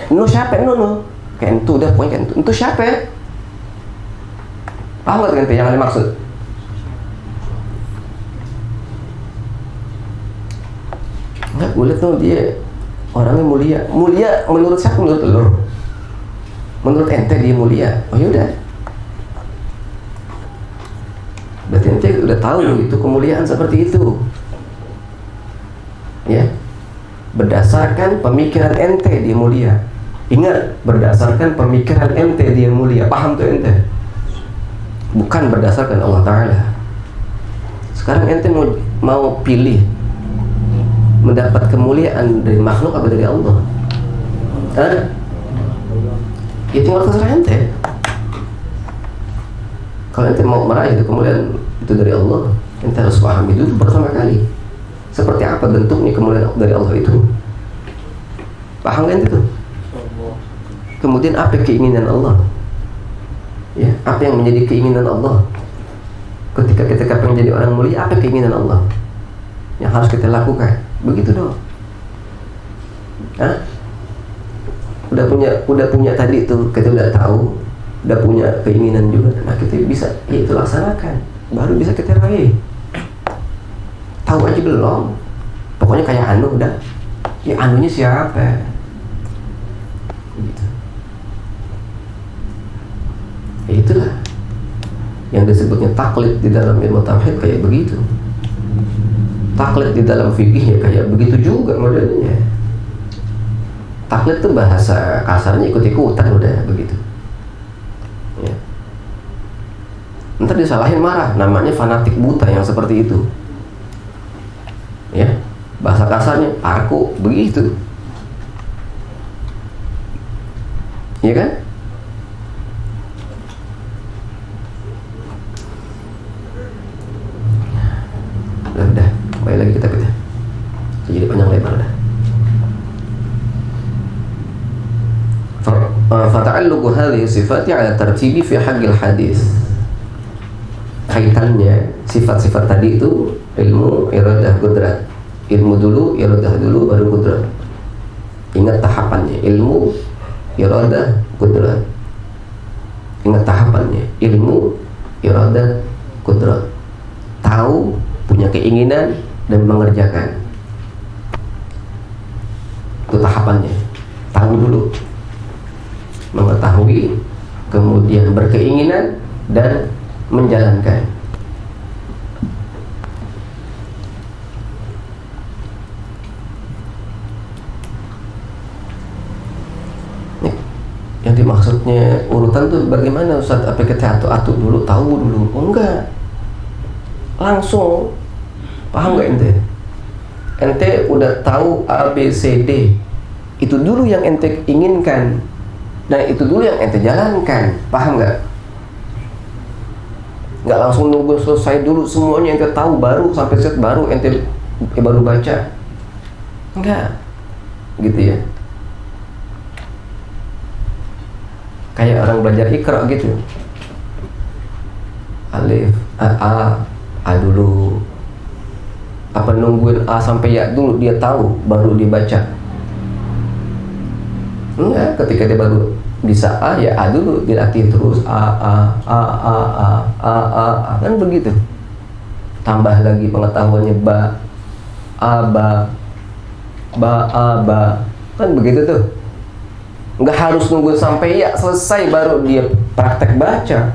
Nu siapa? Nu. Kayak entu dah, pokoknya kayak entu. Entu siapa? Paham nggak kan yang dimaksud? Nggak, gue lihat tuh dia orangnya mulia. Mulia menurut siapa? Menurut lo? Menurut ente dia mulia? Oh yaudah. Berarti ente udah tahu itu kemuliaan seperti itu. Ya, berdasarkan pemikiran ente dia mulia. Ingat, berdasarkan pemikiran ente dia mulia. Paham tuh ente? Bukan berdasarkan Allah Ta'ala. Sekarang ente mau pilih mendapat kemuliaan dari makhluk apa dari Allah? Ya tinggal terserah ente. Kalau ente mau meraih kemuliaan itu dari Allah, ente harus pahami dulu pertama kali seperti apa bentuknya kemuliaan dari Allah itu. Paham kan itu? Kemudian apa keinginan Allah? Ya, apa yang menjadi keinginan Allah? Ketika kita pengen jadi orang mulia, apa keinginan Allah yang harus kita lakukan? Begitu dong. Udah punya tadi tuh, kita udah tahu, udah punya keinginan juga. Nah, kita bisa ya itu laksanakan, baru bisa kita raih. Tahu aja belum? Pokoknya kayak anu udah. Ya anunya siapa? Gitu. Ya itulah yang disebutnya taklid di dalam ilmu tauhid kayak begitu. Taklid di dalam fikih ya kayak begitu juga modelnya. Taklid itu bahasa kasarnya ikut-ikutan udah begitu. Ya. Ntar disalahin marah, namanya fanatik buta yang seperti itu. Ya, bahasa kasarnya parko begitu. Iya kan? Udah, kembali lagi kita jadi panjang lebar dah. Fata'alluqu hadhihi sifati ala tartibi fi haqqil hadis. Kaitannya sifat-sifat tadi itu ilmu, iradah, qudrat. Ilmu dulu, iradah dulu, baru qudrat. Ingat tahapannya, ilmu, iradah, qudrat. Ingat tahapannya, ilmu, iradah, qudrat. Tahu, punya keinginan dan mengerjakan. Itu tahapannya. Tahu dulu, mengetahui, kemudian berkeinginan dan menjalankan. Nih, yang dimaksudnya urutan tuh bagaimana Ustaz? Apa kita atur dulu, tahu dulu? Oh enggak, langsung. Paham nggak ente? Ente udah tahu A, B, C, D. Itu dulu yang ente inginkan. Nah itu dulu yang ente jalankan. Paham nggak? Nggak langsung nunggu selesai dulu semuanya ente tahu baru sampai set baru ente baru baca. Enggak. Gitu ya. Kayak orang belajar Iqra gitu. Alif, A dulu. Apa nungguin A sampai Ya dulu dia tahu baru dibaca? Enggak, ketika dia baru bisa A ya A dulu dilatih terus A kan begitu. Tambah lagi pengetahuannya ba kan begitu tuh. Enggak harus nunggu sampai Ya selesai baru dia praktek baca.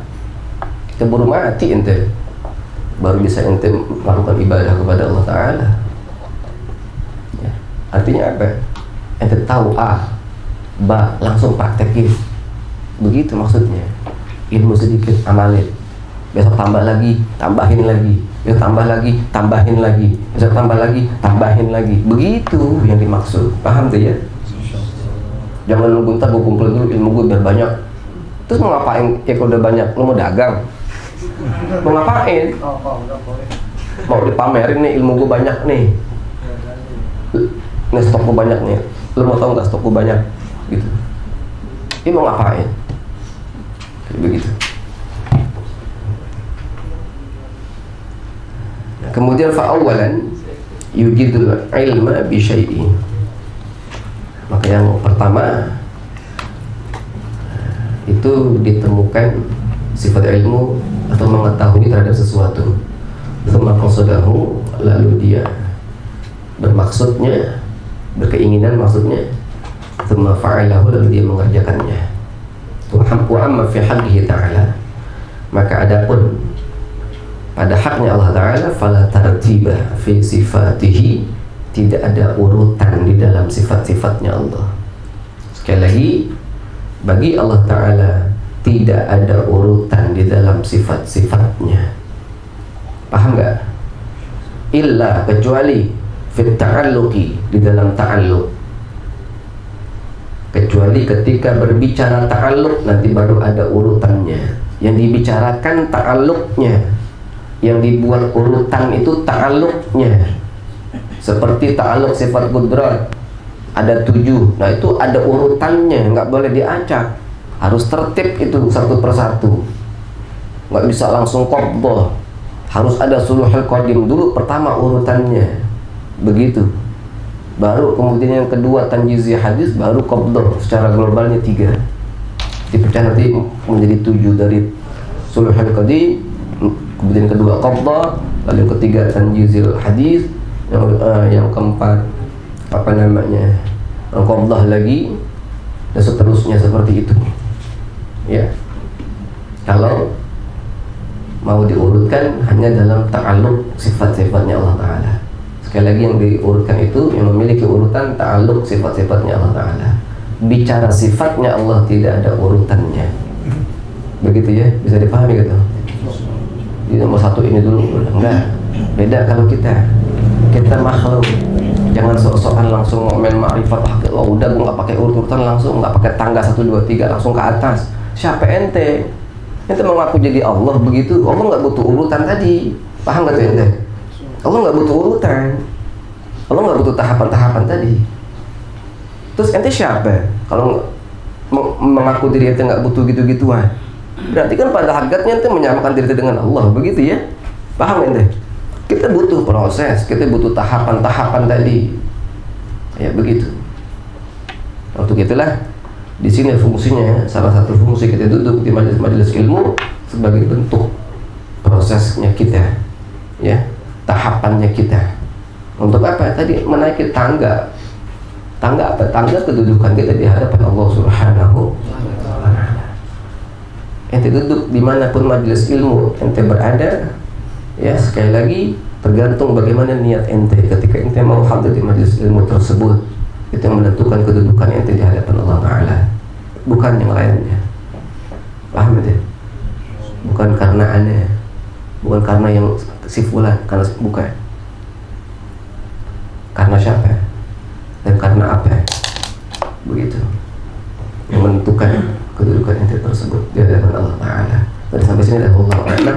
Keburu mati ente. Baru bisa ente melakukan ibadah kepada Allah Ta'ala. Ya. Artinya apa? Ente tahu A, ba, langsung praktekin. Begitu maksudnya. Ilmu sedikit, amalin. Besok tambah lagi, tambahin lagi. Besok tambah lagi, tambahin lagi. Besok tambah lagi, tambahin lagi. Begitu yang dimaksud. Paham tuh ya? Jangan nunggu ntar gue kumpul dulu ilmu gue biar banyak. Terus mau ngapain? Ya kalau udah banyak, lu mau dagang? Mau ngapain? Mau dipamerin nih ilmu gue banyak nih. Nih stok gue banyak nih. Lu mau tau nggak stok gue banyak? Gitu. Ini mau ngapain? Kayak begitu. Kemudian fa'awalan yujidul ilma bi syai'in. Maka yang pertama itu ditemukan sifat ilmu atau mengetahui terhadap sesuatu. Tsumma qasadahu, lalu dia bermaksudnya, berkeinginan maksudnya. Tsumma fa'alahu, lalu dia mengerjakannya. Wa amma fi haqqihi ta'ala, maka adapun pada haknya Allah Ta'ala, fala tartiba fi sifatihi, tidak ada urutan di dalam sifat-sifatnya Allah. Sekali lagi, bagi Allah Ta'ala tidak ada urutan di dalam sifat-sifatnya. Paham nggak? Illa, kecuali fit ta'alluqi, di dalam ta'alluq. Kecuali ketika berbicara ta'alluq, nanti baru ada urutannya. Yang dibicarakan ta'alluqnya, yang dibuat urutan itu ta'alluqnya. Seperti ta'alluq sifat qudrat, ada 7. Nah itu ada urutannya, nggak boleh diacak, harus tertib itu satu persatu, nggak bisa langsung qabdah, harus ada suluhul qadim dulu pertama urutannya, begitu. Baru kemudian yang kedua tanjizi hadis, baru qabdah secara globalnya 3, dipecah nanti menjadi 7 dari suluhul qadim, kemudian kedua qabdah, lalu yang ketiga tanjizil hadis, yang keempat apa namanya, qabdah lagi, dan seterusnya seperti itu ya. Kalau mau diurutkan hanya dalam ta'alluq sifat-sifatnya Allah Ta'ala. Sekali lagi, yang diurutkan itu yang memiliki urutan ta'alluq sifat-sifatnya Allah Ta'ala. Bicara sifatnya Allah tidak ada urutannya, begitu ya, bisa dipahami gitu. Jadi nomor 1 ini dulu, enggak, beda kalau kita makhluk. Jangan sok-sokan langsung main ma'rifat. Oh udah, gue nggak pakai urutan langsung, nggak pakai tangga 1, 2, 3 langsung ke atas. Siapa ente? Ente mau ngaku jadi Allah begitu? Allah nggak butuh urutan tadi. Paham nggak tuh ente? Allah nggak butuh urutan. Allah nggak butuh tahapan-tahapan tadi. Terus ente siapa? Kalau mengaku diri ente nggak butuh gitu-gituan, berarti kan pada hakikatnya ente menyamakan diri dengan Allah, begitu ya? Paham ente? Kita butuh proses, kita butuh tahapan-tahapan tadi, ya begitu. Untuk itulah di sini fungsinya, salah satu fungsi kita duduk di majelis ilmu sebagai bentuk prosesnya kita, ya, tahapannya kita. Untuk apa? Tadi menaiki tangga. Tangga apa? Tangga kedudukan kita di hadapan Allah Subhanahu wa Ta'ala. Ente duduk dimanapun majelis ilmu ente berada, ya, sekali lagi tergantung bagaimana niat ente ketika ente mau hadir di majelis ilmu tersebut. Itu yang menentukan kedudukan ente di hadapan Allah Ta'ala, bukan yang lainnya. Paham ya? Bukan karena aneh, bukan karena yang si fulan, karena bukan. Karena siapa dan karena apa, begitu yang menentukan kedudukan ente tersebut di hadapan Allah Ta'ala. Dan sampai sini dah Allah Ta'ala.